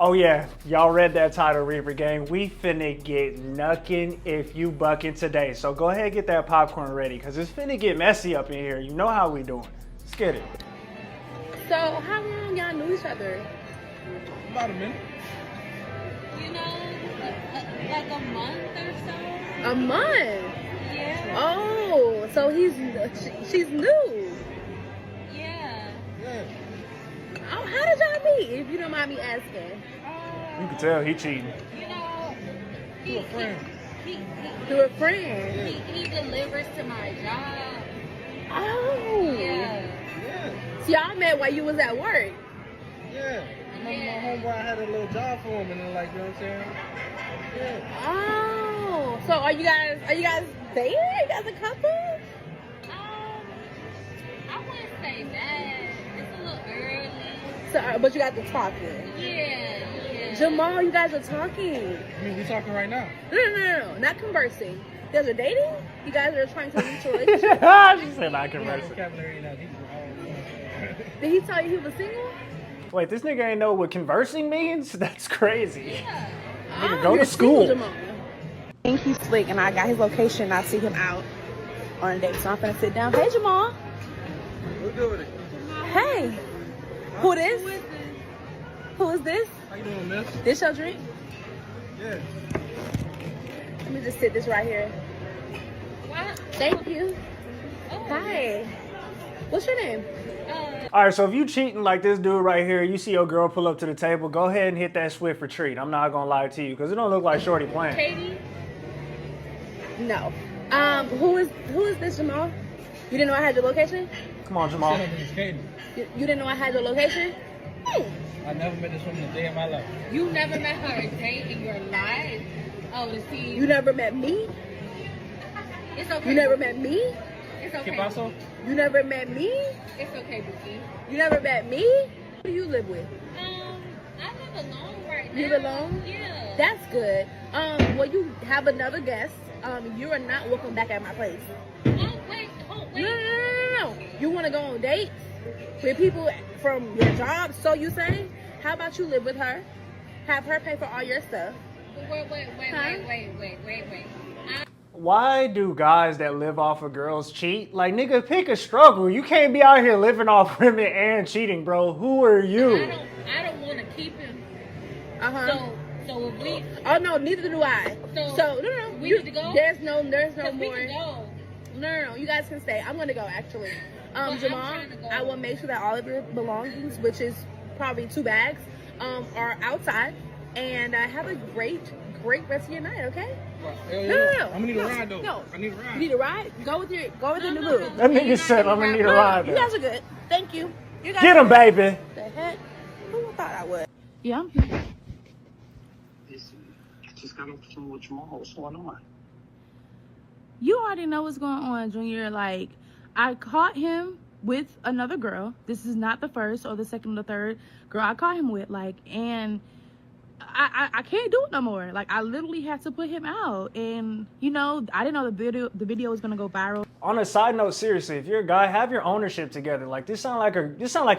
Oh yeah, y'all read that title, Reaper Gang. We finna get knuckin' if you buckin' today. So go ahead and get that popcorn ready, cause it's finna get messy up in here. You know how we doing. Let's get it. So how long y'all knew each other? About a minute. You know, like a month or so. A month? Yeah. Oh, so she's new. Yeah. Yeah. Oh, how did y'all meet, if you don't mind me asking? You can tell he cheating. You know, Through a friend. Through a friend. he delivers to my job. Oh. Yeah. Yeah. So y'all met while you was at work. Yeah. My homeboy had a little job for him, and then, like, you know what I'm saying? Yeah. Oh. So are you guys dating? Are you guys a couple? I wouldn't say that. It's a little early. So, but you guys are talking. Yeah. Jamal, you guys are talking. I mean, we talking right now. No, not conversing. You guys are dating? You guys are trying to reach a relationship? She said I can Yeah, verse it. vocabulary now. These are all. Did he tell you he was single? Wait, this nigga ain't know what conversing means? That's crazy. Yeah. Nigga, go you're to school. single, Jamal. I think he's slick, and I got his location. I see him out on a date, so I'm gonna sit down. Hey, Jamal. We're good with it. Hey. Who this? Who is this? How you doing, miss? This your drink? Yeah. Let me just sit this right here. What? Thank you. Oh. Hi. What's your name? All right, so if you cheating like this dude right here, you see your girl pull up to the table, go ahead and hit that swift retreat. I'm not gonna lie to you, because it don't look like Shorty playing. Katie? No. Who is this, Jamal? You didn't know I had your location? Come on, Jamal. Shut up, Miss Katie. You didn't know I had your location? I never met this woman a day in my life. You never met her a day in your life? Oh, to see. You never met me? It's okay. You never met me? It's ¿Qué okay. pasó? You never met me? It's okay, Bookie. You never met me? Who do you live with? I live alone right now. You live alone? Yeah. That's good. Well, you have another guest. You are not welcome back at my place. Oh, wait. No. You want to go on dates with people from your job, so you say? How about you live with her? Have her pay for all your stuff. Wait. Why do guys that live off of girls cheat? Like, nigga, pick a struggle. You can't be out here living off women and cheating, bro. Who are you? I don't want to keep him. Uh-huh. So if we. Oh, no, neither do I. So no. We need to go? There's no more. We can go. No. You guys can stay. I'm going to go, actually. I'm Jamal, trying to go. I will make sure that all of your belongings, which is probably 2 bags, are outside. And have a great rest of your night, okay? No. I'm gonna need a ride though. No. I need a ride. You need a ride? Go with the new boo. That nigga said I'm gonna need a ride. You guys are good. Thank you. You guys Get him, are good. baby. The heck? Who thought I would? Yeah, I'm here. Listen, I just got off the phone with Jamal. What's going on? You already know what's going on, Junior. Like, I caught him with another girl. This is not the first or the second or the third girl I caught him with. Like, and I can't do it no more. Like, I literally had to put him out. And, you know, I didn't know the video was gonna go viral. On a side note, seriously, if you're a guy, have your ownership together. Like, this sound like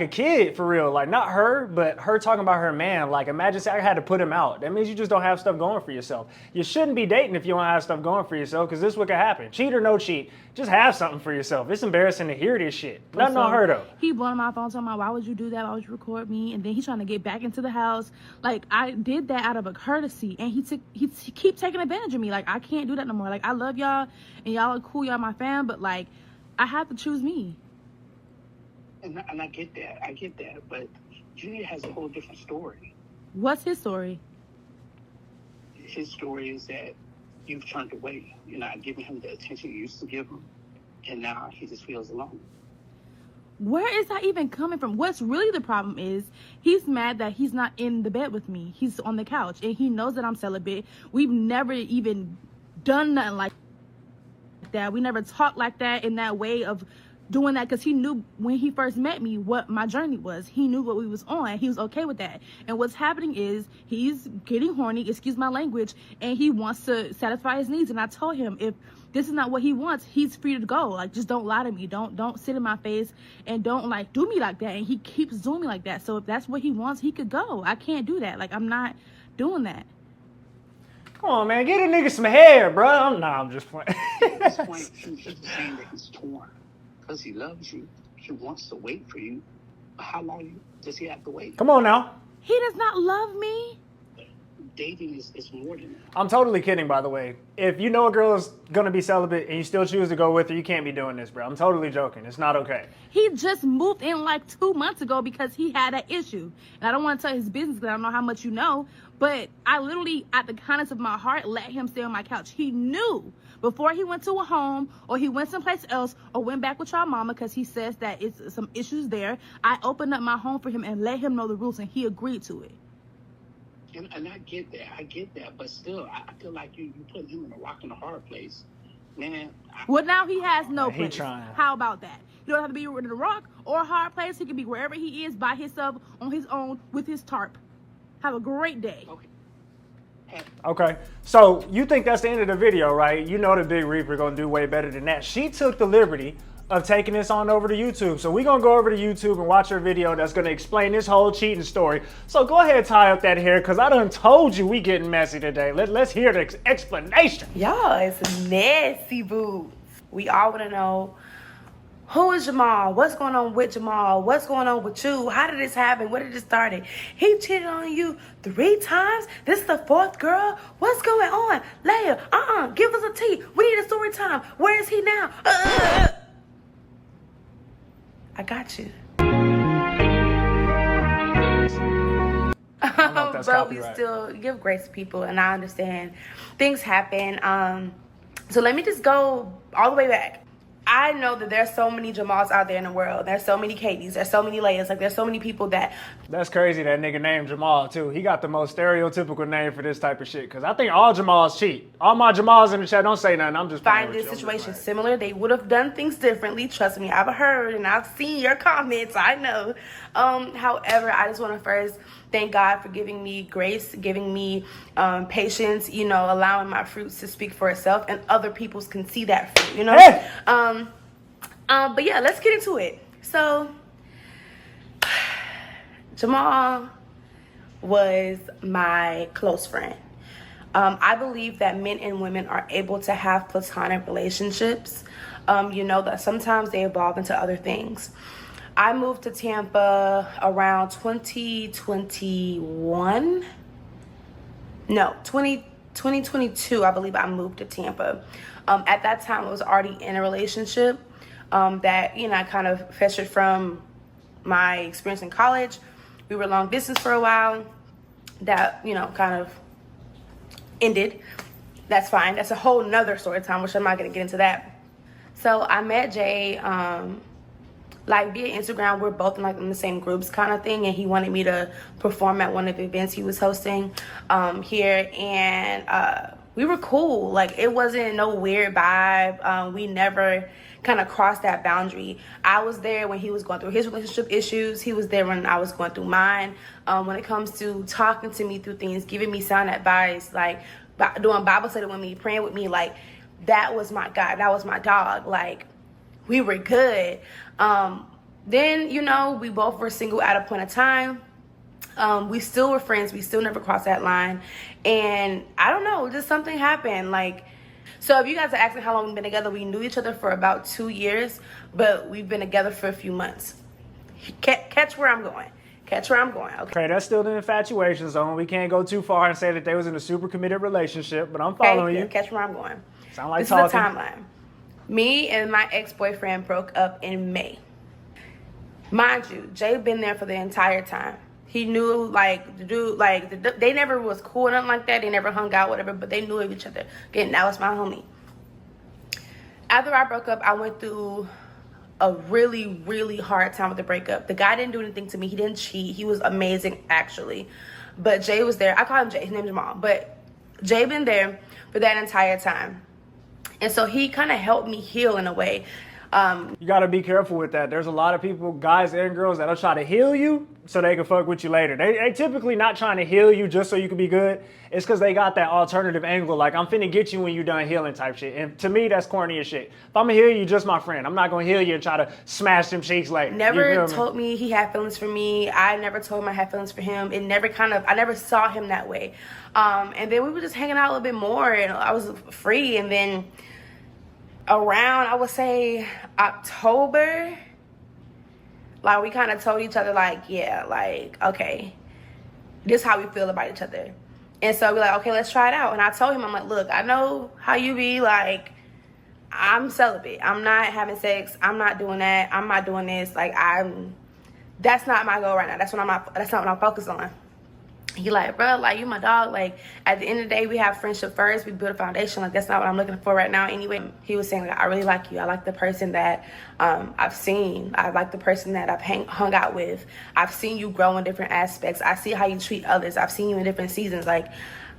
a kid for real. Like, not her, but her talking about her man. Like, imagine say I had to put him out. That means you just don't have stuff going for yourself. You shouldn't be dating if you don't have stuff going for yourself, because this is what could happen. Cheat or no cheat, just have something for yourself. It's embarrassing to hear this shit. Nothing on her though. He blowing my phone talking about, why would you do that? Why would you record me? And then he's trying to get back into the house. Like, I did that out of a courtesy, and he keep taking advantage of me. Like, I can't do that no more. Like, I love y'all, and y'all are cool, y'all my fam, but like, I have to choose me. And I get that, but Junior has a whole different story. What's his story? His story is that you've turned away. You're not giving him the attention you used to give him, and now he just feels alone. Where is that even coming from? What's really the problem is he's mad that he's not in the bed with me. He's on the couch, and he knows that I'm celibate. We've never even done nothing like that. We never talked like that in that way of doing that because he knew when he first met me what my journey was. He knew what we was on. He was okay with that. And what's happening is he's getting horny, excuse my language, and he wants to satisfy his needs. And I told him, if this is not what he wants, he's free to go. Like, just don't lie to me. Don't sit in my face and don't like do me like that. And he keeps doing me like that. So if that's what he wants, he could go. I can't do that. Like, I'm not doing that. Come on, man, get a nigga some hair, bro. I'm just playing. At this point, he's saying that he's torn because he loves you. He wants to wait for you. But how long does he have to wait? Come on now. He does not love me. Dating is more than that. I'm totally kidding, by the way. If you know a girl is gonna be celibate and you still choose to go with her, you can't be doing this, bro. I'm totally joking. It's not okay. He just moved in like 2 months ago because he had an issue. And I don't want to tell his business because I don't know how much you know, but I literally, at the kindness of my heart, let him stay on my couch. He knew before he went to a home or he went someplace else or went back with y'all mama because he says that it's some issues there. I opened up my home for him and let him know the rules, and he agreed to it. And I get that, but still, I feel like you put him in a rock and a hard place, man. Well, now he has no He place. trying. How about that? You don't have to be in a rock or a hard place. He can be wherever he is by himself, on his own, with his tarp. Have a great day. Okay, so you think that's the end of the video, right? You know the Big Reaper gonna do way better than that. She took the liberty of taking this on over to YouTube. So we're gonna go over to YouTube and watch her video that's gonna explain this whole cheating story. So go ahead, tie up that hair, cause I done told you we getting messy today. Let's hear the explanation. Y'all, it's nasty boots. We all wanna know, who is Jamal? What's going on with Jamal? What's going on with you? How did this happen? Where did it start? He cheated on you 3 times? This is the 4th girl? What's going on? Leia, give us a tea. We need a story time. Where is he now? I got you. But we still give grace to people, and I understand things happen. So let me just go all the way back. I know that there's so many Jamals out there in the world. There's so many Katies. There's so many Leias. Like, there's so many people that... That's crazy, that nigga named Jamal, too. He got the most stereotypical name for this type of shit, because I think all Jamals cheat. All my Jamals in the chat, don't say nothing. I'm just find this situation similar. They would have done things differently. Trust me, I've heard and I've seen your comments. I know. However, I just want to first thank God for giving me grace, giving me patience, you know, allowing my fruits to speak for itself, and other people's can see that fruit, you know? Hey! But yeah, let's get into it. So, Jamal was my close friend. I believe that men and women are able to have platonic relationships, you know, that sometimes they evolve into other things. I moved to Tampa around 2022, I believe I moved to Tampa. At that time, I was already in a relationship that, you know, I kind of festered from my experience in college. We were long distance for a while. That, you know, kind of ended. That's fine. That's a whole nother story time, which I'm not going to get into that. So I met Jay, like via Instagram. We're both in the same groups kind of thing, and he wanted me to perform at one of the events he was hosting here, and we were cool. Like, it wasn't no weird vibe. We never kind of crossed that boundary. I was there when he was going through his relationship issues. He was there when I was going through mine. When it comes to talking to me through things, giving me sound advice, like doing Bible study with me, praying with me, like, that was my guy. That was my dog. Like, we were good. Then, you know, we both were single at a point of time. We still were friends. We still never crossed that line. And I don't know, just something happened. Like, so if you guys are asking how long we've been together, we knew each other for about 2 years, but we've been together for a few months. Catch where I'm going. Catch where I'm going. Okay, that's still the infatuation zone. We can't go too far and say that they was in a super committed relationship, but I'm following you. Catch where I'm going. Sound like this talking. Is the timeline. Me and my ex-boyfriend broke up in May. Mind you, Jay been there for the entire time. He knew, like, the dude, like, they never was cool or nothing like that. They never hung out, whatever, but they knew of each other. Again, that was my homie. After I broke up, I went through a really, really hard time with the breakup. The guy didn't do anything to me. He didn't cheat. He was amazing, actually. But Jay was there. I call him Jay. His name's Jamal. But Jay been there for that entire time. And so he kind of helped me heal in a way. You gotta be careful with that. There's a lot of people, guys and girls, that'll try to heal you so they can fuck with you later. They typically not trying to heal you just so you can be good. It's because they got that alternative angle, like I'm finna get you when you done healing type shit. And to me, that's corny as shit. If I'm gonna heal you, just my friend. I'm not gonna heal you and try to smash them cheeks later. Never told me he had feelings for me. I never told him I had feelings for him. I never saw him that way. And then we were just hanging out a little bit more, and I was free. And then around, I would say October, like we kind of told each other, like, yeah, like, okay, this is how we feel about each other. And so we're like, okay, let's try it out. And I told him, I'm like, look, I know how you be, like, I'm celibate. I'm not having sex. I'm not doing that. I'm not doing this. Like, that's not my goal right now. That's not what I'm focused on. He like, bro, like, you my dog. Like, at the end of the day, we have friendship first. We build a foundation. Like, that's not what I'm looking for right now anyway. He was saying, like, I really like you. I like the person that I've seen. I like the person that I've hung out with. I've seen you grow in different aspects. I see how you treat others. I've seen you in different seasons. Like,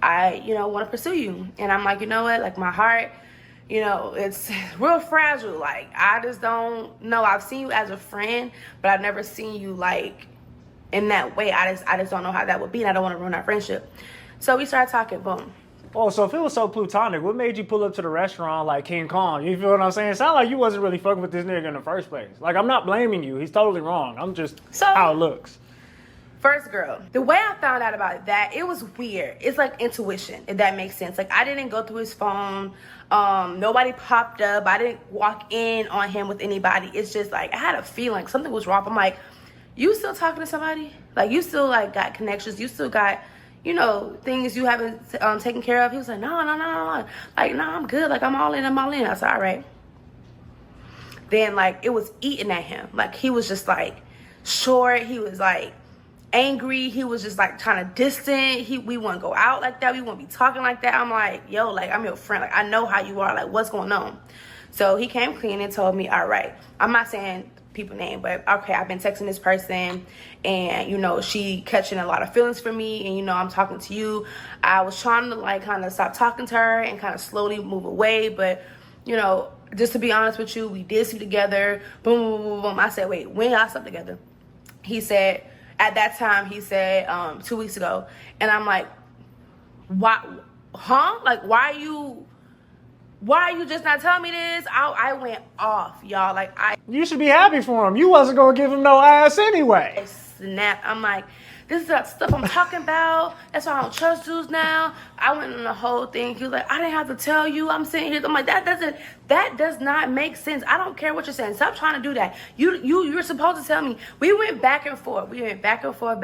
I, want to pursue you. And I'm like, you know what? Like, my heart, it's real fragile. Like, I just don't know. I've seen you as a friend, but I've never seen you, like, in that way. I just don't know how that would be, and I don't want to ruin our friendship. So we started talking, boom. Oh, so if it was so plutonic, what made you pull up to the restaurant like King Kong? You feel what I'm saying? It sounds like you wasn't really fucking with this nigga in the first place. Like, I'm not blaming you. He's totally wrong. I'm just how it looks. First girl, the way I found out about that, it was weird. It's like intuition, if that makes sense. Like, I didn't go through his phone. Nobody popped up. I didn't walk in on him with anybody. It's just like, I had a feeling something was wrong. I'm like, you still talking to somebody? Like, you still, like, got connections? You still got, things you haven't taken care of? He was like, no. Like, no, I'm good. Like, I'm all in. I said, all right. Then, like, it was eating at him. Like, he was just, like, short. He was, like, angry. He was just, like, kind of distant. We wouldn't go out like that. We wouldn't be talking like that. I'm like, yo, like, I'm your friend. Like, I know how you are. Like, what's going on? So he came clean and told me, all right. I'm not saying people name, but okay, I've been texting this person, and she catching a lot of feelings for me, and I'm talking to you. I was trying to, like, kind of stop talking to her and kind of slowly move away, but just to be honest with you, we did sleep together. Boom, boom, boom, boom. I said, wait, when y'all slept together? He said, at that time, he said 2 weeks ago. And I'm like, why? Like, why are you just not telling me this? I went off, y'all. Like, You should be happy for him. You wasn't gonna give him no ass anyway. Snap. I'm like, this is the stuff I'm talking about. That's why I don't trust dudes now. I went on the whole thing. He was like, I didn't have to tell you. I'm sitting here. I'm like, that does not make sense. I don't care what you're saying. Stop trying to do that. You're supposed to tell me. We went back and forth. We went back and forth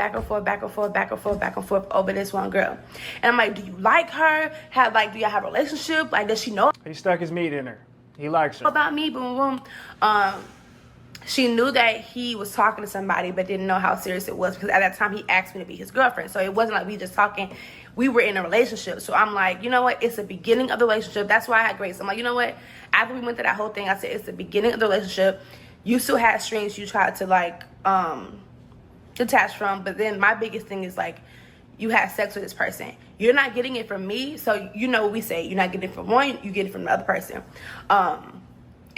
over this one girl. And I'm like, do you like her? Do y'all have a relationship? Like, does she know? He stuck his meat in her. He likes her. About me, boom, boom. She knew that he was talking to somebody, but didn't know how serious it was, because at that time he asked me to be his girlfriend. So it wasn't like we just talking. We were in a relationship. So I'm like, you know what? It's the beginning of the relationship. That's why I had Grace. I'm like, you know what? After we went through that whole thing, I said, it's the beginning of the relationship. You still had strings you tried to, like, detach from. But then my biggest thing is, like, you had sex with this person. You're not getting it from me. So you know what we say. You're not getting it from one. You get it from the other person.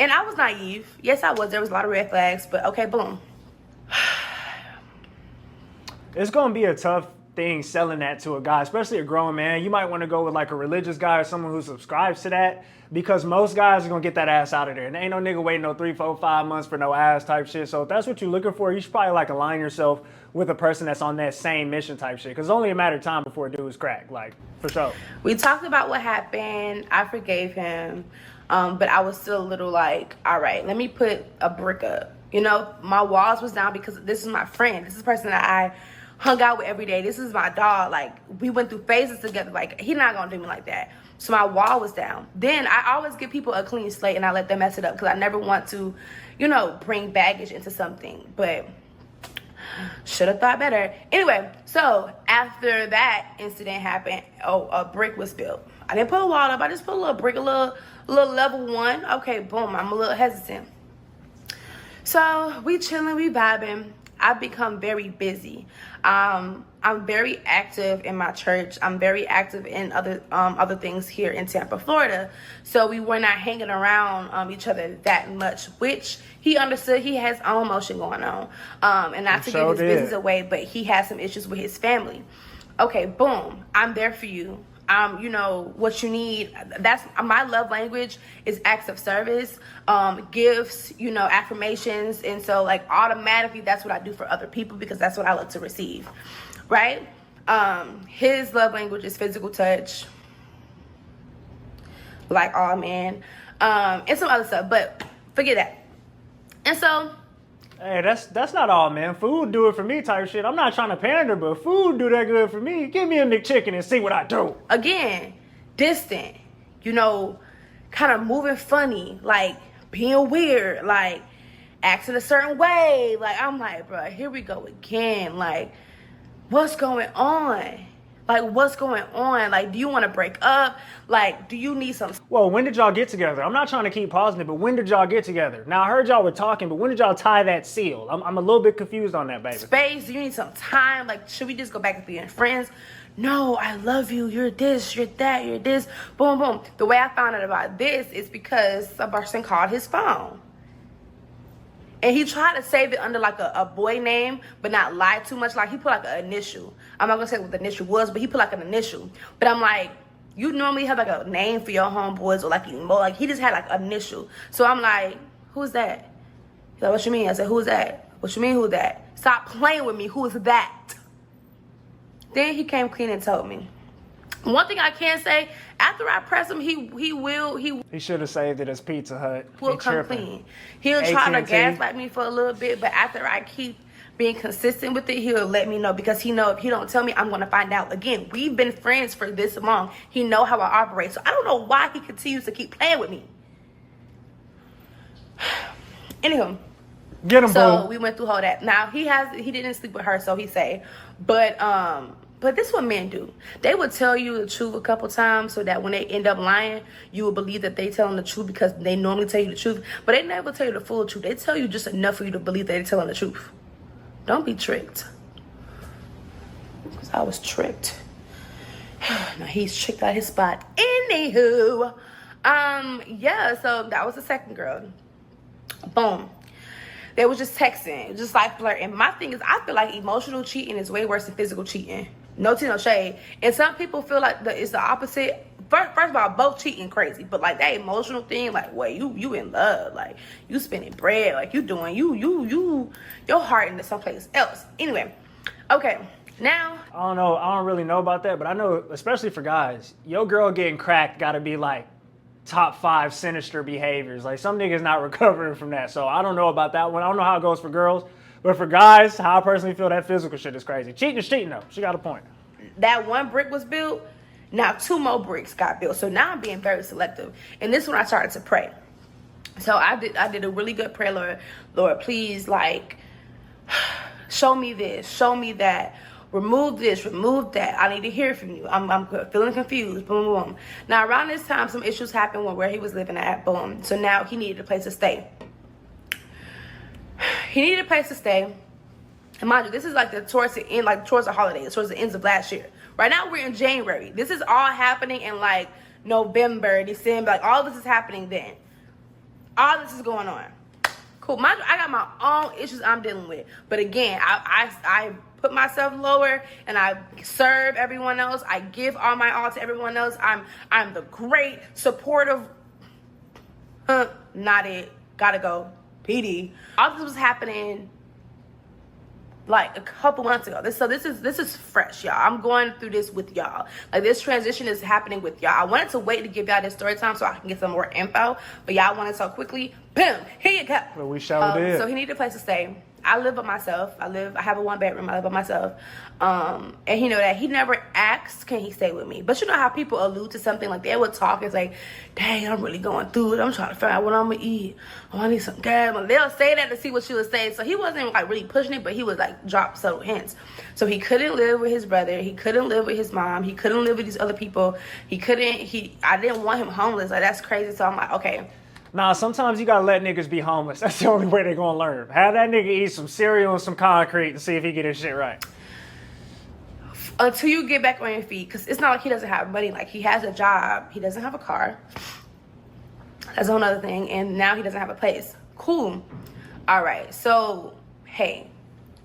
And I was naive. Yes, I was. There was a lot of red flags, but okay, boom. It's going to be a tough thing selling that to a guy, especially a grown man. You might want to go with, like, a religious guy or someone who subscribes to that, because most guys are going to get that ass out of there. And ain't no nigga waiting no 3, 4, 5 months for no ass type shit. So if that's what you're looking for, you should probably, like, align yourself with a person that's on that same mission type shit. Because it's only a matter of time before dudes crack, like, for sure. We talked about what happened. I forgave him. But I was still a little like, all right, let me put a brick up. My walls was down because this is my friend. This is the person that I hung out with every day. This is my dog. Like, we went through phases together. Like, he's not going to do me like that. So my wall was down. Then I always give people a clean slate and I let them mess it up, because I never want to, bring baggage into something. But should have thought better. Anyway, so after that incident happened, a brick was built. I didn't put a wall up. I just put a little brick, a little level 1. Okay, boom. I'm a little hesitant. So we chilling, we vibing. I've become very busy. I'm very active in my church. I'm very active in other things here in Tampa, Florida. So we were not hanging around each other that much, which he understood. He has own emotion going on, and not to give his business away, but he has some issues with his family. Okay, boom. I'm there for you. You know what you need. That's my love language is acts of service, gifts, you know, affirmations, and so like automatically that's what I do for other people because that's what I look to receive, right? His love language is physical touch, like all men, and some other stuff, but forget that. And so. Hey, that's not all, man. Food do it for me type shit. I'm not trying to pander, but food do that good for me. Give me a McChicken and see what I do. Again, distant, you know, kind of moving funny, like being weird, like acting a certain way. Like, I'm like, bro, here we go again. Like, what's going on? Like, what's going on? Like, do you want to break up? Like, do you need some... Well, when did y'all get together? I'm not trying to keep pausing it, but when did y'all get together? Now, I heard y'all were talking, but when did y'all tie that seal? I'm a little bit confused on that, baby. Space, do you need some time? Like, should we just go back to being friends? No, I love you. You're this, you're that, you're this. Boom, boom. The way I found out about this is because a person called his phone. And he tried to save it under like a boy name, but not lie too much. Like he put like an initial. I'm not gonna say what the initial was, but he put like an initial. But I'm like, you normally have like a name for your homeboys or like emo. Like he just had like an initial. So I'm like, who's that? He's like, what you mean? I said, who's that? What you mean, who's that? Stop playing with me. Who is that? Then he came clean and told me. One thing I can say, after I press him, he should have saved it as Pizza Hut. Will come clean. He'll try to gaslight me for a little bit, but after I keep being consistent with it, he'll let me know because he know if he don't tell me, I'm gonna find out. Again, we've been friends for this long. He know how I operate, so I don't know why he continues to keep playing with me. Anywho, get him, so bro. we went through all that. Now he didn't sleep with her, so he say, but this is what men do. They would tell you the truth a couple times so that when they end up lying, you will believe that they telling the truth because they normally tell you the truth. But they never tell you the full truth. They tell you just enough for you to believe that they're telling the truth. Don't be tricked. Because I was tricked. Now he's tricked out his spot. Anywho. Yeah, so that was the second girl. Boom. They was just texting, just like flirting. My thing is, I feel like emotional cheating is way worse than physical cheating. No tea, no shade. And some people feel like it's the opposite. First of all, both cheating crazy, but like that emotional thing, like, wait, you in love, like you spending bread, like you doing your heart into someplace else. Anyway, okay, now I don't know. I don't really know about that, but I know, especially for guys, your girl getting cracked got to be like top 5 sinister behaviors. Like some niggas not recovering from that. So I don't know about that one. I don't know how it goes for girls, but for guys, how I personally feel that physical shit is crazy. Cheating is cheating though. She got a point. That one brick was built. Now 2 more bricks got built. So now I'm being very selective. And this one I started to pray. So I did a really good prayer, Lord, please, like, show me this, show me that. Remove this, remove that. I need to hear from you. I'm feeling confused. Boom, boom, boom. Now, around this time, some issues happened where he was living at. Boom. So now he needed a place to stay. He needed a place to stay. And mind you, this is like towards the end, like towards the holidays, towards the ends of last year. Right now, we're in January. This is all happening in like November, December. Like all this is happening then. All this is going on. Cool. Mind you, I got my own issues I'm dealing with. But again, I put myself lower and I serve everyone else. I give all my all to everyone else. I'm the great supportive. Not it. Gotta go. PD. All this was happening like a couple months ago. This is fresh, y'all. I'm going through this with y'all. Like this transition is happening with y'all. I wanted to wait to give y'all this story time so I can get some more info, but y'all wanted so quickly. Boom, here you go. Well, we sure did. So he needed a place to stay. I live by myself. I have a 1-bedroom. I live by myself. And he know that he never asked, can he stay with me? But you know how people allude to something, like they would talk. It's like, dang, I'm really going through it. I'm trying to figure out what I'm gonna eat. Oh, I need some gas. They'll say that to see what she would say. So he wasn't like really pushing it, but he would like drop subtle hints. So he couldn't live with his brother. He couldn't live with his mom. He couldn't live with these other people. I didn't want him homeless. Like that's crazy. So I'm like, okay. Nah, sometimes you gotta let niggas be homeless. That's the only way they're gonna learn. Have that nigga eat some cereal and some concrete and see if he get his shit right. Until you get back on your feet, because it's not like he doesn't have money. Like, he has a job, he doesn't have a car. That's a whole other thing. And now he doesn't have a place. Cool. All right. So, hey,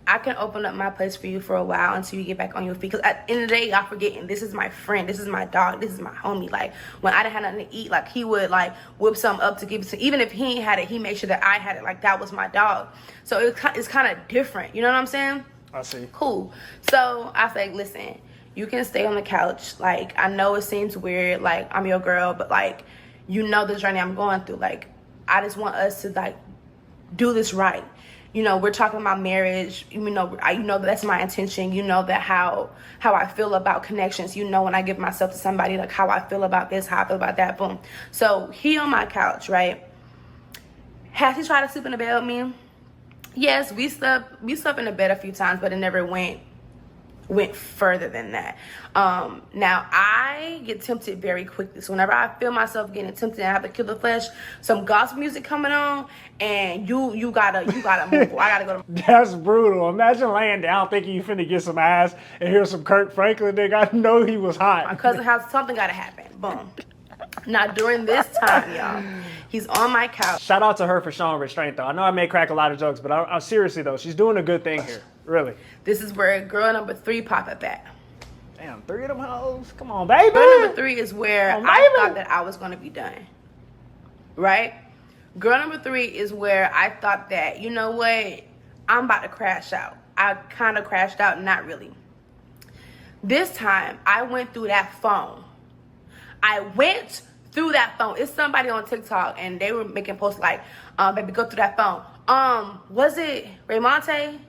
I can open up my place for you for a while until you get back on your feet. Because at the end of the day, y'all forgetting, this is my friend, this is my dog, this is my homie. Like, when I didn't have nothing to eat, like, he would, like, whip something up to give it to, even if he ain't had it, he made sure that I had it. Like, that was my dog. So it's kind of different. You know what I'm saying? I see. Cool. So I was like, listen, you can stay on the couch. Like, I know it seems weird, like, I'm your girl, but, like, you know the journey I'm going through. Like, I just want us to, like, do this right. You know, we're talking about marriage. You know that's my intention. You know that how I feel about connections. You know, when I give myself to somebody, like, how I feel about this, how I feel about that. Boom. So he on my couch, right? Has he tried to sleep in the bed with me? Yes, we slept in the bed a few times, but it never went further than that. Now I get tempted very quickly. So whenever I feel myself getting tempted and I have to kill the flesh, some gospel music coming on, and you gotta move. I gotta go to. That's brutal. Imagine laying down thinking you finna get some ass and hear some Kirk Franklin. Nigga, I know he was hot. My cousin house, something gotta happen. Boom. Now during this time, y'all, he's on my couch. Shout out to her for showing restraint, though. I know I may crack a lot of jokes, but I'm seriously though, she's doing a good thing here. Really. This is where girl number 3 pop up at. Damn, 3 of them hoes. Come on, baby. Girl number 3 is where I thought that I was gonna be done. Right? Girl number 3 is where I thought that, you know what, I'm about to crash out. I kind of crashed out, not really. This time, I went through that phone. It's somebody on TikTok, and they were making posts like, baby, go through that phone. Was it Raymonte?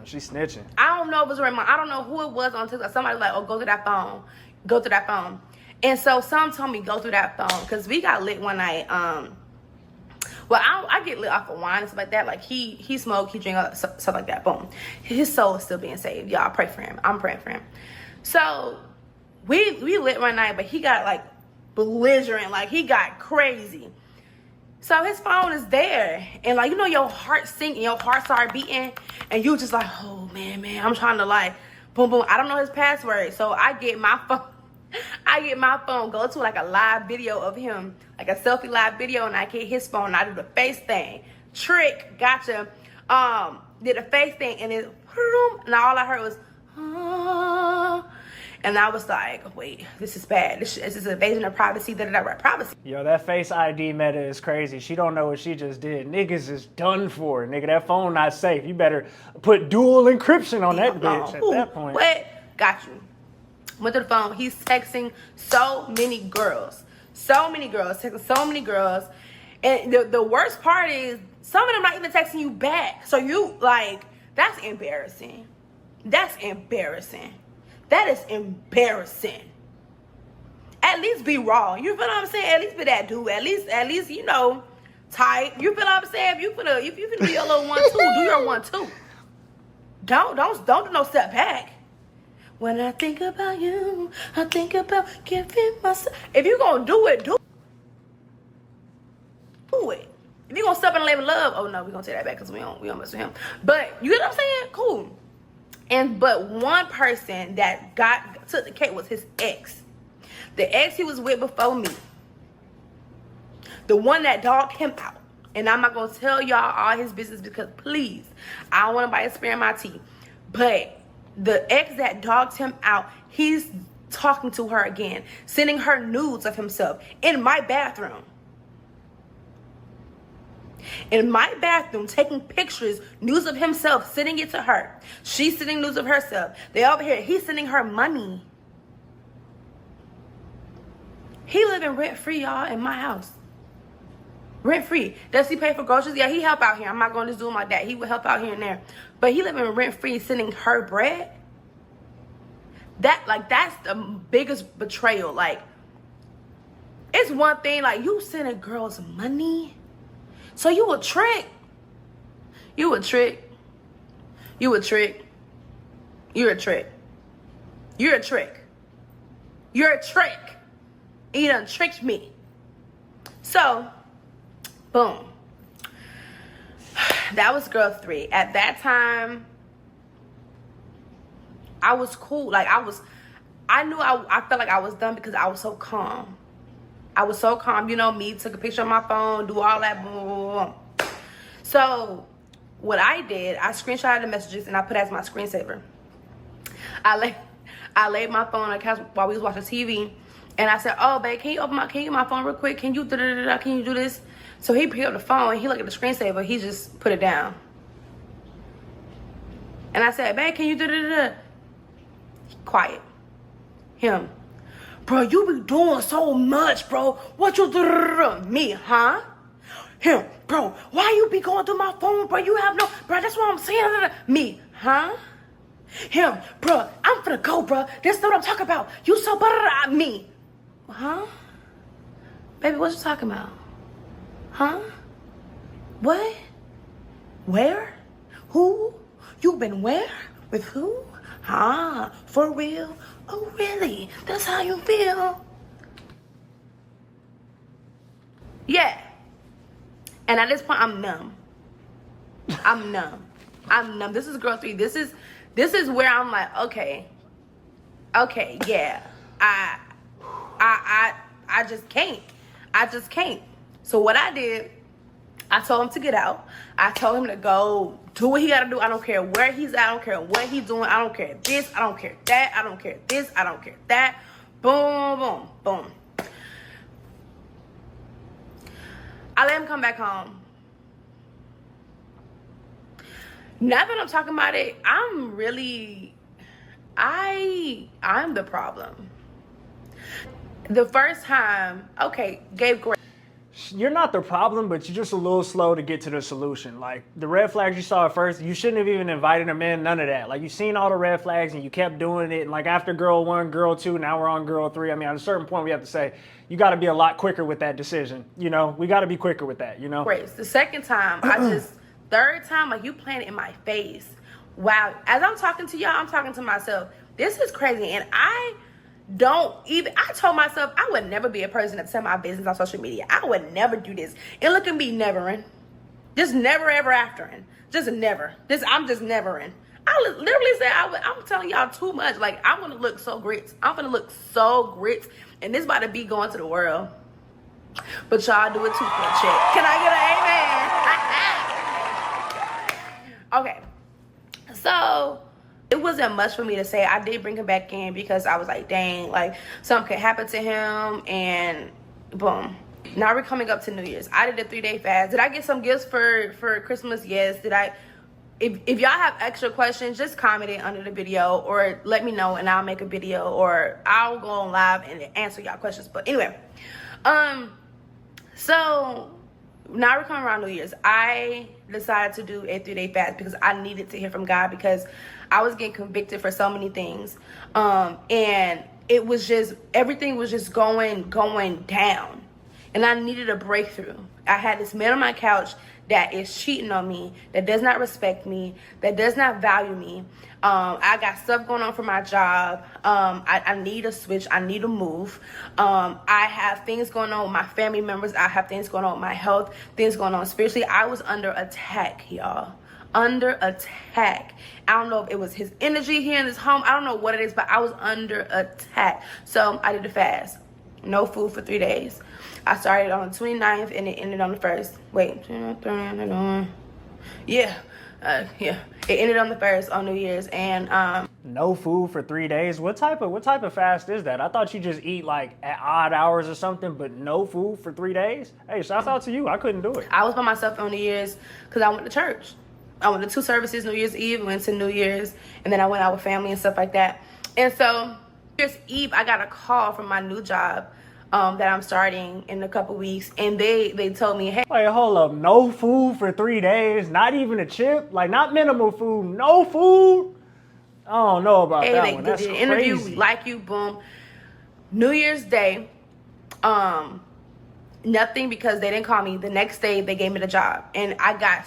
She's snitching. I don't know if it was Raymond. I don't know who it was on TikTok. Somebody was like, oh, go through that phone. Go through that phone. And so some told me go through that phone, because we got lit one night. Well, I get lit off of wine and stuff like that. Like, he smoked, he drink, stuff like that. Boom. His soul is still being saved. Y'all pray for him. I'm praying for him. So we lit one night, but he got, like, belligerent. Like, he got crazy. So his phone is there, and, like, you know, your heart sinking, your heart start beating, and you just like, oh man, I'm trying to, like, boom, boom. I don't know his password, so I get my phone, go to, like, a live video of him, like a selfie live video, and I get his phone, and I do the face thing. Trick, gotcha. Did a face thing, and it, and all I heard was, and I was like, wait, this is bad. This is invasion of privacy, privacy. Yo, that Face ID meta is crazy. She don't know what she just did. Niggas is done for. Nigga, that phone not safe. You better put dual encryption on that bitch at that point. What? Got you. Went to the phone. He's texting so many girls. Texting so many girls. And the worst part is, some of them not even texting you back. So you, like, that's embarrassing. That is embarrassing. At least be raw. You feel what I'm saying? At least be that dude. At least, you know, tight. You feel what I'm saying? If you finna do your little 1-2, do your 1-2. Don't do no step back. When I think about you, I think about giving myself. If you gonna do it, do it. If you gonna step in and live in love, oh no, we gonna take that back because we don't mess with him. But you know what I'm saying? Cool. But one person that took the cake was his ex. The ex he was with before me. The one that dogged him out. And I'm not going to tell y'all all his business because, please, I don't want nobody to spare my tea. But the ex that dogged him out, he's talking to her again, sending her nudes of himself in my bathroom. In my bathroom, taking pictures, news of himself, sending it to her. She's sending news of herself. They over here, he's sending her money. He living rent-free, y'all, in my house. Rent-free. Does he pay for groceries? Yeah, he help out here. I'm not going to do him like that. He would help out here and there. But he living rent-free, sending her bread. That's the biggest betrayal. Like, it's one thing, like, you sending girls money. So you a trick. You're a trick. You done tricked me. So, boom. That was girl 3. At that time, I was cool. Like, I felt like I was done because I was so calm. I was so calm. You know me, took a picture of my phone, do all that, boom, boom, boom, boom. So, what I did, I screenshotted the messages and I put it as my screensaver. I laid my phone on the couch while we was watching TV, and I said, "Oh, babe, can you get my phone real quick? Can you do this?" So he picked up the phone and he looked at the screensaver. He just put it down, and I said, "Babe, can you Quiet. Him, bro, you be doing so much, bro. What you me, huh? Him, bro, why you be going through my phone, bro? You have no, bro. That's what I'm saying. Me, huh? Him, bro, I'm finna go, bro. This is what I'm talking about. You so me, huh? Baby, what you talking about? Huh? What? Where? Who? You been where? With who? Huh? For real? Oh, really? That's how you feel? Yeah. And at this point, I'm numb. I'm numb. This is girl 3. This is where I'm like, okay, yeah. I just can't. So what I did, I told him to get out. I told him to go do what he gotta do. I don't care where he's at. I don't care what he's doing. I don't care this. I don't care that. I don't care this. I don't care that. Boom, boom, boom. I let him come back home. Now that I'm talking about it, I'm the problem. The first time, okay, gave grace. You're not the problem, but you're just a little slow to get to the solution. Like, the red flags you saw at first, you shouldn't have even invited him in, none of that. Like, you seen all the red flags and you kept doing it. And like, after girl 1, girl 2, now we're on girl 3. I mean, at a certain point, we have to say, you got to be a lot quicker with that decision. You know, we got to be quicker with that, you know? Grace. The second time, third time, like, you playing it in my face. Wow. As I'm talking to y'all, I'm talking to myself. This is crazy. And I told myself I would never be a person to tell my business on social media. I would never do this. And look at me nevering. Just never ever aftering. Just never. I'm just nevering. I literally said I'm telling y'all too much. Like, I'm gonna look so grits. I'm gonna look so grits. And this about to be going to the world. But y'all do it too for a check. Can I get an amen? Okay. So it wasn't much for me to say. I did bring him back in because I was like, dang, like, something could happen to him, and boom. Now we're coming up to New Year's. I did a 3-day fast. Did I get some gifts for Christmas? Yes. Did I? If y'all have extra questions, just comment it under the video or let me know and I'll make a video or I'll go on live and answer y'all questions. But anyway, so now we're coming around New Year's. I decided to do a 3-day fast because I needed to hear from God because I was getting convicted for so many things. And it was just, everything was just going down. And I needed a breakthrough. I had this man on my couch that is cheating on me, that does not respect me, that does not value me. I got stuff going on for my job. I need a switch. I need a move. I have things going on with my family members. I have things going on with my health, things going on spiritually. I was under attack, y'all. Under attack. I don't know if it was his energy here in this home. I don't know what it is, but I was under attack. So I did a fast. No food for 3 days. I started on the 29th and it ended on the 1st. Wait, yeah. It ended on the 1st on New Year's, and no food for 3 days. What type of fast is that? I thought you just eat like at odd hours or something, but no food for 3 days. Hey, shouts out to you. I couldn't do it. I was by myself on New Year's because I went to church. I went to 2 services, New Year's Eve, went to New Year's, and then I went out with family and stuff like that. And so New Year's Eve, I got a call from my new job that I'm starting in a couple weeks, and they told me, hey, wait, hold up, no food for 3 days, not even a chip, like not minimal food, no food. I don't know about that one. They did an interview, we like you, boom. New Year's Day, Nothing, because they didn't call me. The next day they gave me the job, and I got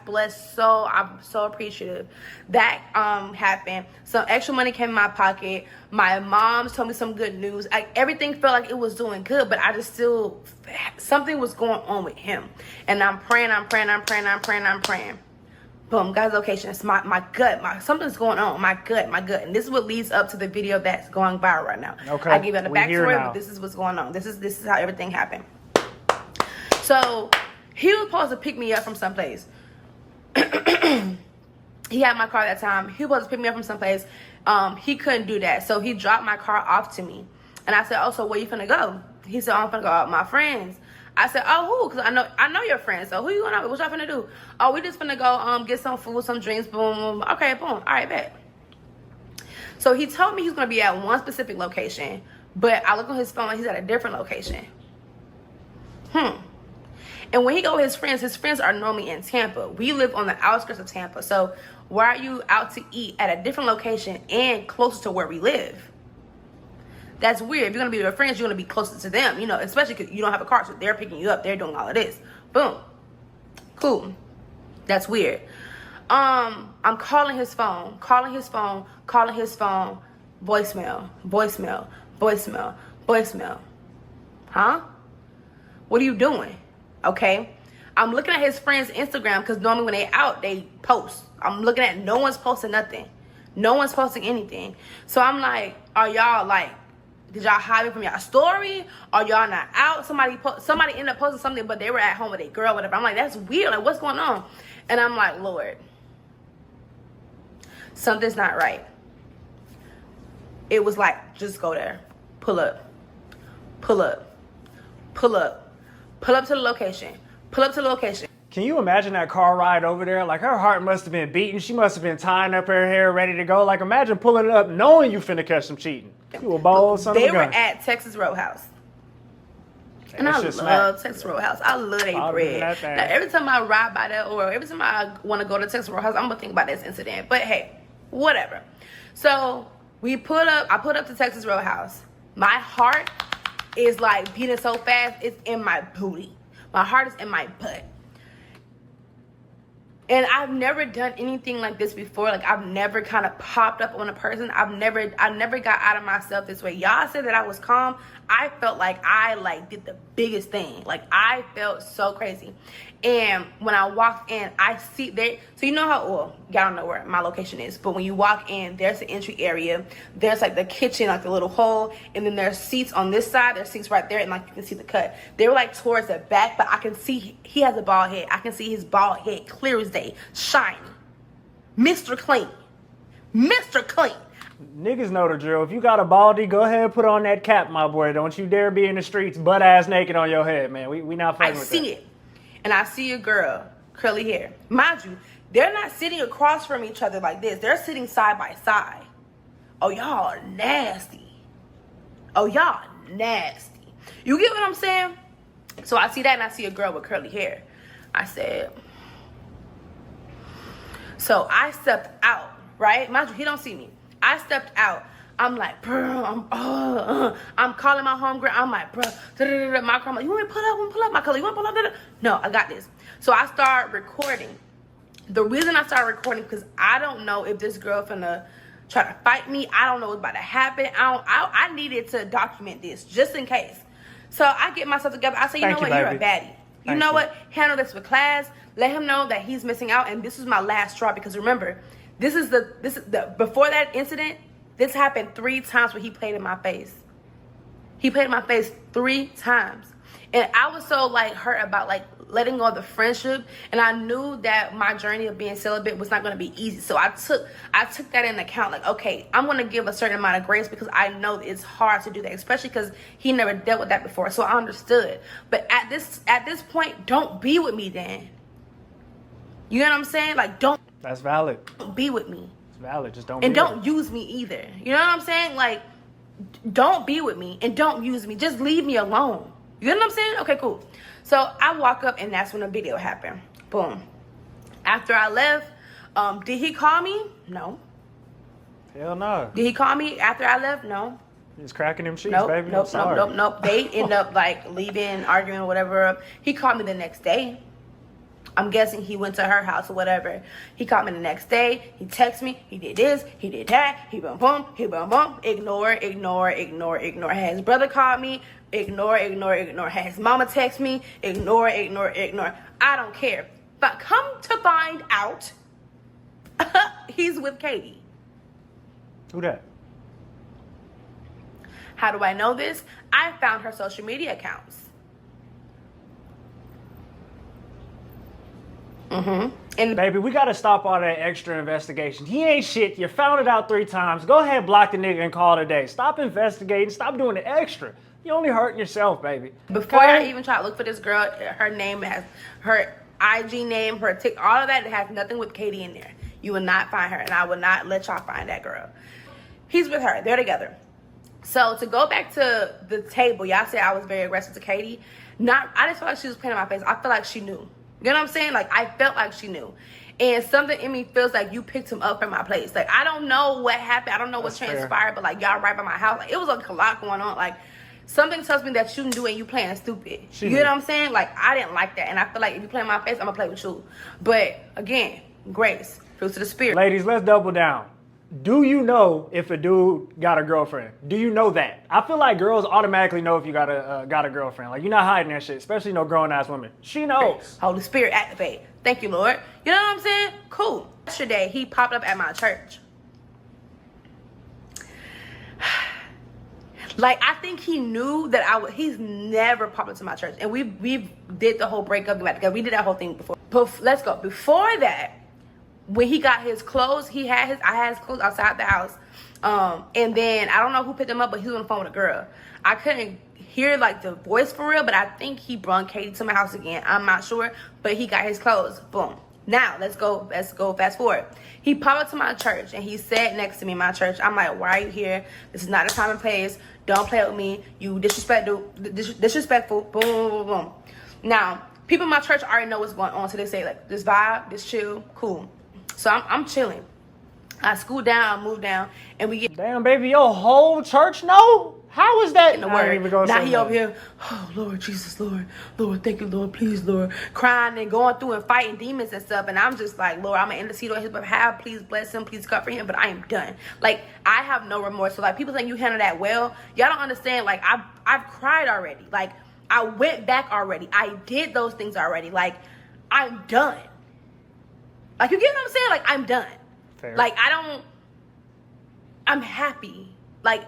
blessed. So I'm so appreciative. That happened. Some extra money came in my pocket. My mom told me some good news. Like, everything felt like it was doing good, but I just still, something was going on with him. And I'm praying. Boom, guy's location. It's my gut. Something's going on. My gut. And this is what leads up to the video that's going viral right now. Okay. I give you the backstory, but this is what's going on. This is how everything happened. So he was supposed to pick me up from someplace. He had my car at that time. He was supposed to pick me up from someplace. He couldn't do that, so he dropped my car off to me. And I said, "Oh, so where you finna go?" He said, "Oh, I'm finna go out with my friends." I said, "Oh, who?" Because I know your friends. So who you going out with? What y'all finna do? "Oh, we just finna go get some food, some drinks." Boom. Okay, boom. All right, bet. So he told me he's gonna be at one specific location, but I look on his phone and he's at a different location. And when he go with his friends are normally in Tampa. We live on the outskirts of Tampa. So why are you out to eat at a different location and closer to where we live? That's weird. If you're going to be with your friends, you're going to be closer to them, you know, especially because you don't have a car. So they're picking you up. They're doing all of this. Boom. Cool. That's weird. I'm calling his phone. Voicemail. Huh? What are you doing? Okay. I'm looking at his friends' Instagram, because normally when they out, they post. I'm looking at, no one's posting nothing. No one's posting anything. So I'm like, are y'all like, did y'all hide me from y'all story? Are y'all not out? Somebody ended up posting something, but they were at home with a girl, whatever. I'm like, that's weird. Like, what's going on? And I'm like, Lord, something's not right. It was like, just go there. Pull up to the location. Can you imagine that car ride over there? Like, her heart must have been beating. She must have been tying up her hair, ready to go. Like, imagine pulling it up knowing you finna catch some cheating. You a bold son of a gun. They were at Texas Roadhouse. And I love Texas Roadhouse. I love their bread. Now, every time I ride by that, or every time I want to go to Texas Roadhouse, I'm going to think about this incident. But hey, whatever. So I put up to Texas Roadhouse. My heart is like beating so fast, it's in my booty. My heart is in my butt. And I've never done anything like this before. Like, I've never kind of popped up on a person. I never got out of myself this way. Y'all said that I was calm. I felt like I did the biggest thing. Like, I felt so crazy. And when I walked in, I see there. So you know how, well, y'all don't know where my location is, but when you walk in, there's the entry area. There's like the kitchen, like the little hole, and then there's seats on this side. There's seats right there, and like you can see the cut. They were like towards the back, but I can see he has a bald head. I can see his bald head clear as day, shiny, Mr. Clean. Niggas know the drill. If you got a baldy, go ahead and put on that cap, my boy. Don't you dare be in the streets butt ass naked on your head, man. We not fucking with that. I see it. And I see a girl, curly hair. Mind you, they're not sitting across from each other like this. They're sitting side by side. Oh, y'all are nasty. You get what I'm saying? So I see that, and I see a girl with curly hair. I said, so I stepped out, right? Mind you, he don't see me. I stepped out. I'm like, bro, I'm calling my homegirl. I'm like, bro, my girl, I'm like, you want me to pull up? My color, you want to pull up? No, I got this. So I start recording. The reason I started recording, because I don't know if this girl finna try to fight me. I don't know what's about to happen. I needed to document this just in case. So I get myself together. I say, you know what, you're a baddie. You know what? Handle this with class. Let him know that he's missing out. And this is my last straw, because remember, this is the before that incident. This happened 3 times where he played in my face. He played in my face 3 times. And I was so like hurt about like letting go of the friendship. And I knew that my journey of being celibate was not going to be easy. So I took that into account. Like, okay, I'm going to give a certain amount of grace, because I know it's hard to do that, especially because he never dealt with that before. So I understood. But at this point, don't be with me then. You know what I'm saying? Like, That's valid. Be with me. Valid. Just don't. And don't use me either. You know what I'm saying? Like, don't be with me and don't use me. Just leave me alone. You know what I'm saying? Okay, cool. So I walk up, and that's when the video happened. Boom. After I left, did he call me? No. Hell no. Did he call me after I left? No. He's cracking them sheets, Nope, baby. I'm nope, sorry. nope, nope, nope. They end up like leaving, arguing, or whatever. He called me the next day. I'm guessing he went to her house or whatever. He called me the next day. He texted me. He did this. He did that. He boom, boom. He boom, boom. Ignore, ignore, ignore, ignore. Had his brother called me. Ignore, ignore, ignore. Had his mama text me. Ignore, ignore, ignore. I don't care. But come to find out, he's with Katie. Who that? How do I know this? I found her social media accounts. And Baby, we gotta stop all that extra investigation. He ain't shit. You found it out 3 times. Go ahead, block the nigga and call it a day. Stop investigating. Stop doing the extra. You only hurting yourself, baby. before I even try to look for this girl, her name has her IG name, her tick, all of that. It has nothing with Katie in there. You will not find her, and I will not let y'all find that girl. He's with her. They're together. So to go back to the table, y'all said I was very aggressive to Katie. I just felt like she was playing in my face. I feel like she knew. You know what I'm saying? Like, I felt like she knew. And something in me feels like you picked him up from my place. Like, I don't know what happened. I don't know what transpired, but like, y'all right by my house. Like, it was like a lot going on. Like, something tells me that you knew and you playing stupid. You know what I'm saying? Like, I didn't like that. And I feel like if you play in my face, I'm gonna play with you. But again, grace, fruits of the spirit. Ladies, let's double down. Do you know if a dude got a girlfriend? Do you know that? I feel like girls automatically know if you got a girlfriend. Like, you're not hiding that shit, especially no grown-ass women. She knows. Holy Spirit activate. Thank you, Lord. You know what I'm saying? Cool. Yesterday, he popped up at my church. Like, I think he knew that he's never popped into my church. And we did the whole breakup. We did that whole thing before. Let's go. Before that, when he got his clothes, I had his clothes outside the house. And then I don't know who picked him up, but he was on the phone with a girl. I couldn't hear like the voice for real, but I think he brought Katie to my house again. I'm not sure, but he got his clothes. Boom. Now let's go fast forward. He popped up to my church and he sat next to me in my church. I'm like, why are you here? This is not a time and place. Don't play with me. You disrespectful. Boom, boom, boom, boom. Now, people in my church already know what's going on. So they say like, this vibe, this chill, cool. So I'm chilling. I scoot down, I move down, and we get Damn, baby, your whole church know? How is that? in the I ain't word. even gonna Now say he that. over here, oh Lord Jesus, Lord, thank you, Lord, please, Lord, crying and going through and fighting demons and stuff. And I'm just like, Lord, I'm gonna intercede on his behalf. Please bless him, please cover him. But I am done. Like, I have no remorse. So like, people think you handle that well. Y'all don't understand. Like, I've cried already. Like, I went back already. I did those things already. Like, I'm done. Like, you get what I'm saying? Like, I'm done. Fair. Like, I'm happy. Like,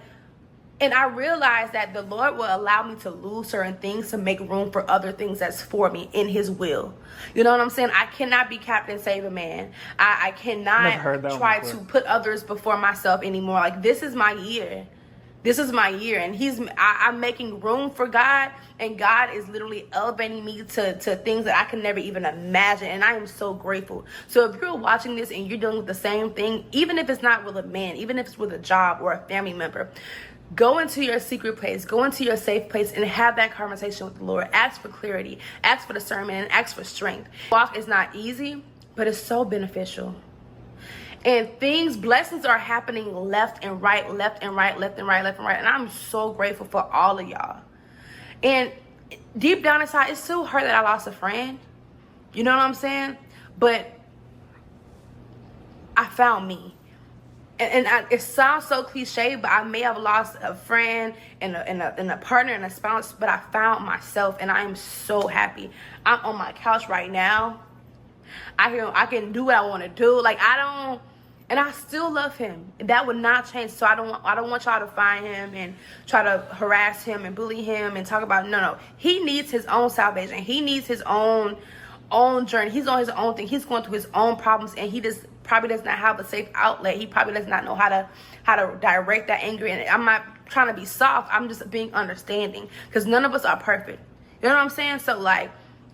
and I realized that the Lord will allow me to lose certain things to make room for other things that's for me in his will. You know what I'm saying? I cannot be Captain Save a Man. I cannot try to put others before myself anymore. Like, this is my year. This is my year, and I'm making room for God, and God is literally elevating me to things that I can never even imagine, and I am so grateful. So if you're watching this and you're dealing with the same thing, even if it's not with a man, even if it's with a job or a family member, go into your secret place, go into your safe place, and have that conversation with the Lord. Ask for clarity, ask for discernment, and ask for strength. Walk is not easy, but it's so beneficial. And blessings are happening left and right, left and right, left and right, left and right. And I'm so grateful for all of y'all. And deep down inside, it's still hurt that I lost a friend. You know what I'm saying? But I found me. It sounds so cliche, but I may have lost a friend and a partner and a spouse, but I found myself, and I am so happy. I'm on my couch right now. I can do what I want to do. Like, and I still love him. That would not change. So I don't want y'all to find him and try to harass him and bully him and talk about, no. He needs his own salvation. He needs his own journey. He's on his own thing. He's going through his own problems, and he probably does not have a safe outlet. He probably does not know how to direct that anger. And I'm not trying to be soft. I'm just being understanding, because none of us are perfect. You know what I'm saying? So like,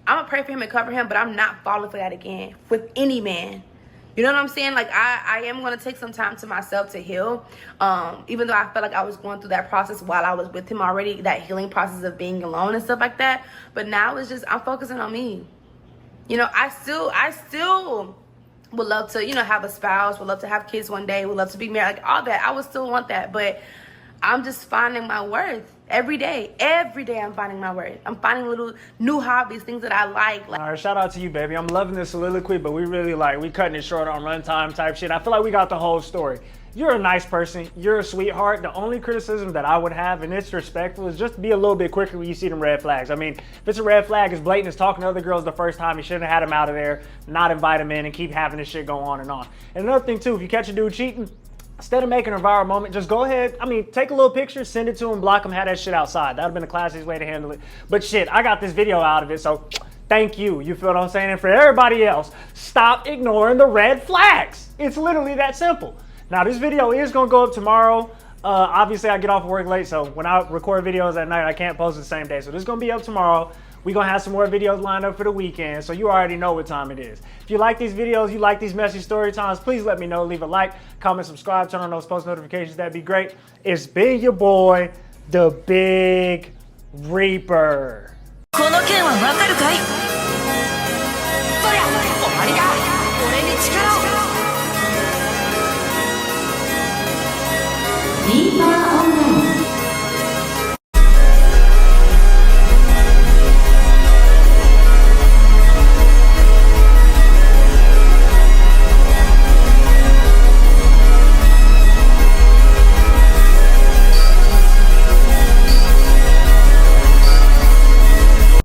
I'm gonna pray for him and cover him, but I'm not falling for that again with any man. You know what I'm saying? Like, I am going to take some time to myself to heal. Even though I felt like I was going through that process while I was with him already, that healing process of being alone and stuff like that. But now it's just, I'm focusing on me. You know, I still would love to, have a spouse, would love to have kids one day, would love to be married, like all that. I would still want that. But I'm just finding my worth every day. Every day I'm finding my worth. I'm finding little new hobbies, things that I like. All right, shout out to you, baby. I'm loving this soliloquy, but we really we cutting it short on runtime type shit. I feel like we got the whole story. You're a nice person. You're a sweetheart. The only criticism that I would have, and it's respectful, is just be a little bit quicker when you see them red flags. I mean, if it's a red flag, it's blatant, it's talking to other girls the first time, you shouldn't have had him out of there, not invite him in, and keep having this shit go on and on. And another thing, too, if you catch a dude cheating, instead of making a viral moment, just go ahead, take a little picture, send it to him, block him, have that shit outside. That would have been the classiest way to handle it. But shit, I got this video out of it, so thank you. You feel what I'm saying? And for everybody else, stop ignoring the red flags. It's literally that simple. Now, this video is going to go up tomorrow. Obviously, I get off work late, so when I record videos at night, I can't post it the same day. So this is going to be up tomorrow. We're going to have some more videos lined up for the weekend, so you already know what time it is. If you like these videos, you like these messy story times, please let me know. Leave a like, comment, subscribe, turn on those post notifications. That'd be great. It's been your boy, the Big Reaper. この件はわかるかい？そりゃ終わりだ。俺に力を。